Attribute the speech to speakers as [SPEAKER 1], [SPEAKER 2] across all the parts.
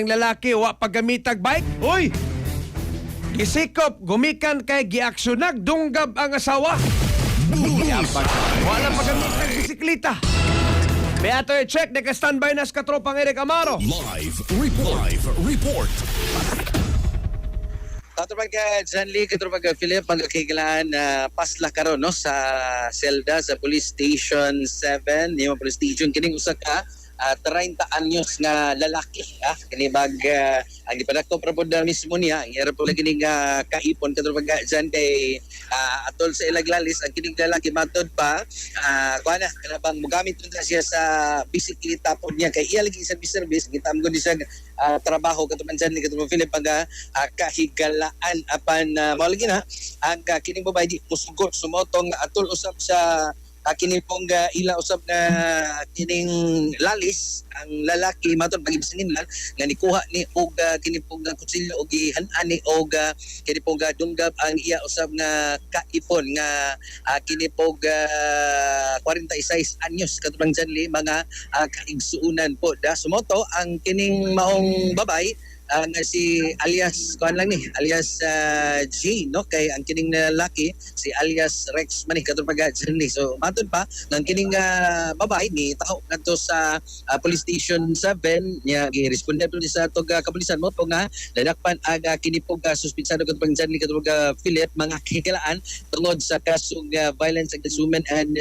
[SPEAKER 1] Ang lalaki wa paggamitag bike. Uy! Gisikop gumikan kay giaksyonak dunggab ang asawa. Wala paggamitag bisikleta. Beato i-check naka-standby na sa katropang Eric Amaro.
[SPEAKER 2] Live report.
[SPEAKER 3] Katropag John Lee, katropag Philip, magkakigalaan na pasla karon no sa selda sa Police Station 7, yung Police Station kining usa ka 30 anyos nga lalaki kinibag ang gipadakto pra pod mismo niya ira po lagi ning kaipon katropag John kay atol sa ilaglalis ang kining lalaki matod pa kuana kanabang mogamit na siya sa bisikleta pod niya kay iya lagi sa service gitamgo di siya trabaho katropag John Lee katropag Philip pag kahigalaan apan mao lagi na ang kining babae di musugot sumotong atol usab sa kini pong ila usab na kining lalis ang lalaki matod pagibsangin lang nga nikuha ni og kini pong kutsilyo og gihan-ani og kini pong dunggab ang iya usab nga kaipon nga kini pong 46 anyos katubang Janli mga kaigsuunan po da sumoto ang kining maong babay nga si alias alias G no kay ang kining lalaki si alias Rex man katong pag-Janli so matod pa ng kining babae ni taho ngadto sa Police Station 7 nya giresponde to sa tog kapulisan mo po nga nadakpan aga kini pog suspensado katong Janli katong Philip mga kahigalaan tungod sa kasong violence against women and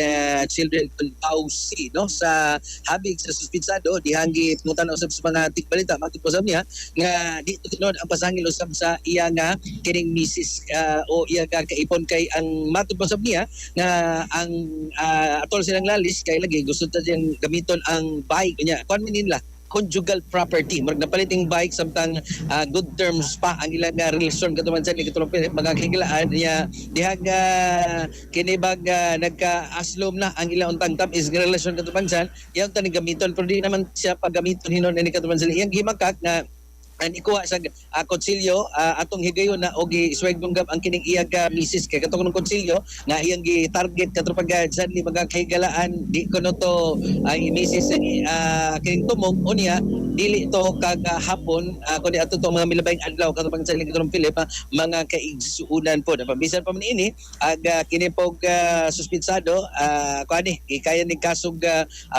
[SPEAKER 3] children policy no sa habig sa suspensado dihanggi tungutan usab sa mga tikbalita matod po sa niya nga dito tinod ang pasangil usab sa iya nga kining misis o iya nga kaipon kay ang matubasab niya nga ang atol silang lalis kay lagi gusto ta diyang gamiton ang bike niya kuan nila conjugal property murag napaliting bike samtang good terms pa ang ilang relasyon katuman sa katulong magkakigilaan niya dihag kinibag nagka-aslom na ang ilang untang tam is relasyon katuman sa iyang tanig gamiton pero di naman siya paggamiton hinon ni katuman sa iyang gimakak nga and ikuha sa konsilyo atong higayon na og iswegdunggab ang kining iyag misis kay katong konsilyo nga iyang gi-target katropag Janli mga kahigalaan di kuno to ay misis kining tumong unya dili to kag hapon kundi ato to mga milabayng adlaw katropag Janli katong Philip mga kaigsuunan po napabisan pa man ini ag kini pog suspensado kuani kaya ni kasog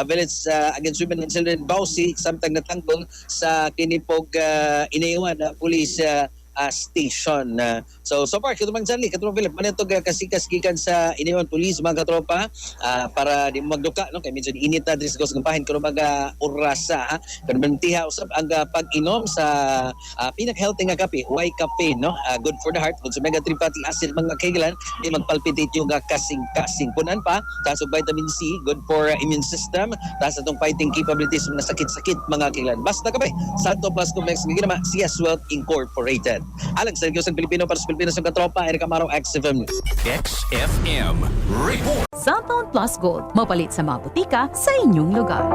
[SPEAKER 3] violence against women and children bawsi samtang natanggol sa kini pog inaiwan na police station. So far, katubang Janli, katubang Philip, manito kasikas gikan sa iniwan police, mga katropa, para di magduka, no? Kaya medyo init na dris ko sa kampahin, kung mga orasa, kung mantiha usap ang pag-inom sa pinaka-healthy nga kape, white kape, no? Good for the heart, kung sa omega-3 fatty acid, mga kailan, di magpalpitate yung kasing-kasing. Punan pa, taas vitamin C, good for immune system, taas itong fighting capabilities, mga sakit-sakit, mga kailan. Basta kape, Santo Plus Complex, ginama, CS Wealth Incorporated. Alang sa Diyos ang Pilipino para sa Pilipino sa katropa, Eric Amaro, XFM.
[SPEAKER 2] XFM report.
[SPEAKER 4] Cellphone Plus Gold, mapalit sa mga butika sa inyong lugar.